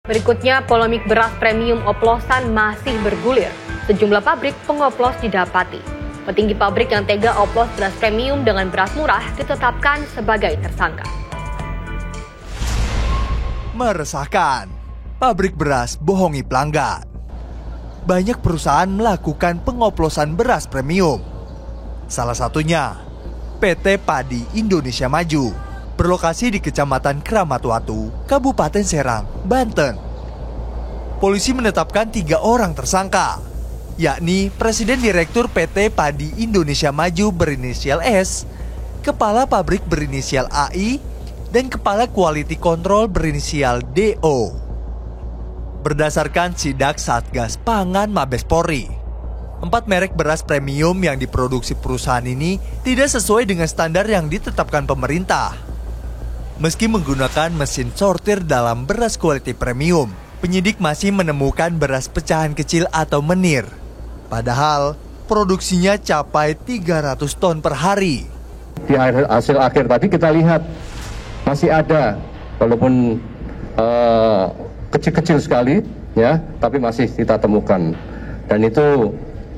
Berikutnya, polemik beras premium oplosan masih bergulir. Sejumlah pabrik pengoplos didapati. Petinggi pabrik yang tega oplos beras premium dengan beras murah ditetapkan sebagai tersangka. Meresahkan, pabrik beras bohongi pelanggan. Banyak perusahaan melakukan pengoplosan beras premium. Salah satunya, PT Padi Indonesia Maju, berlokasi di Kecamatan Kramatwatu, Kabupaten Serang, Banten. Polisi menetapkan 3 orang tersangka, yakni Presiden Direktur PT Padi Indonesia Maju berinisial S, Kepala Pabrik berinisial AI, dan Kepala Quality Control berinisial DO. Berdasarkan sidak Satgas Pangan Mabes Polri, 4 merek beras premium yang diproduksi perusahaan ini tidak sesuai dengan standar yang ditetapkan pemerintah. Meski menggunakan mesin sortir dalam beras quality premium, penyidik masih menemukan beras pecahan kecil atau menir. Padahal, produksinya capai 300 ton per hari. Di hasil akhir tadi kita lihat masih ada, walaupun kecil-kecil sekali, ya, tapi masih kita temukan. Dan itu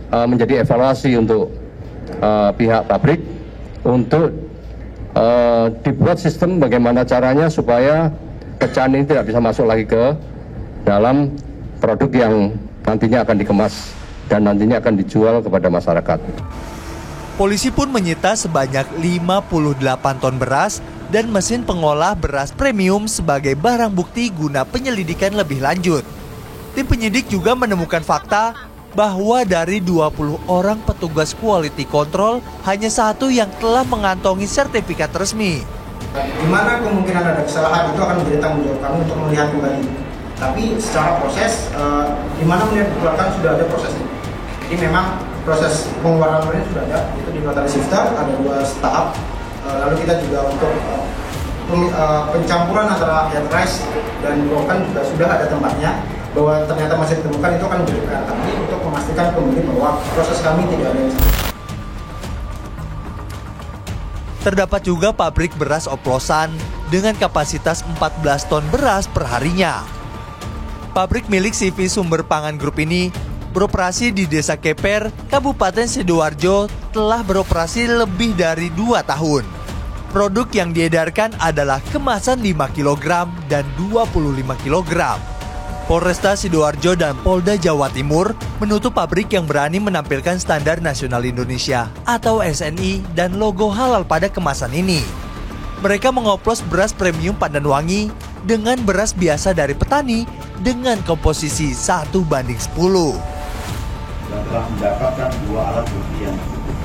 menjadi evaluasi untuk pihak pabrik untuk dibuat sistem bagaimana caranya supaya pecahan ini tidak bisa masuk lagi ke dalam produk yang nantinya akan dikemas dan nantinya akan dijual kepada masyarakat. Polisi pun menyita sebanyak 58 ton beras dan mesin pengolah beras premium sebagai barang bukti guna penyelidikan lebih lanjut. Tim penyidik juga menemukan fakta bahwa dari 20 orang petugas quality control, hanya 1 yang telah mengantongi sertifikat resmi. Di mana kemungkinan ada kesalahan itu akan menjadi tanggung jawab kami untuk melihat kembali. Tapi secara proses, di mana melihat dikeluarkan sudah ada prosesnya. Jadi memang proses pengeluaran ini sudah ada, itu di notary shifter, ada 2 tahap. Lalu kita juga untuk pencampuran antara head rice dan broken juga sudah ada tempatnya. Bahwa ternyata masih ditemukan itu akan diberikan kami untuk memastikan kembali bahwa proses kami tidak ada yang salah. Terdapat juga pabrik beras oplosan dengan kapasitas 14 ton beras per harinya. Pabrik milik CV Sumber Pangan Group ini beroperasi di Desa Keper, Kabupaten Sidoarjo telah beroperasi lebih dari 2 tahun. Produk yang diedarkan adalah kemasan 5 kg dan 25 kg. Polresta Sidoarjo dan Polda Jawa Timur menutup pabrik yang berani menampilkan standar nasional Indonesia atau SNI dan logo halal pada kemasan ini. Mereka mengoplos beras premium pandan wangi dengan beras biasa dari petani dengan komposisi 1:10. Dan telah mendapatkan 2 alat bukti yang cukup.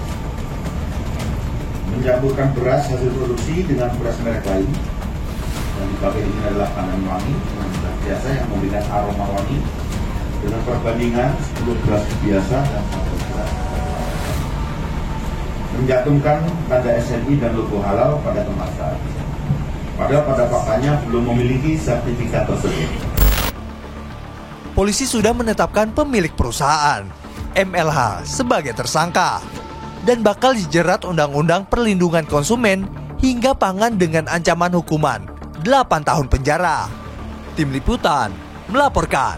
Mencampurkan beras hasil produksi dengan beras merek lain. Yang dipakai ini adalah pandan wangi beras biasa yang memberikan aroma wangi dengan perbandingan 10 beras biasa dan 1 beras. Mencantumkan tanda SNI dan logo halal pada kemasan. Padahal pada faktanya belum memiliki sertifikat tersebut. Polisi sudah menetapkan pemilik perusahaan, MLH, sebagai tersangka dan bakal dijerat Undang-Undang Perlindungan Konsumen hingga pangan dengan ancaman hukuman 8 tahun penjara. Tim Liputan melaporkan.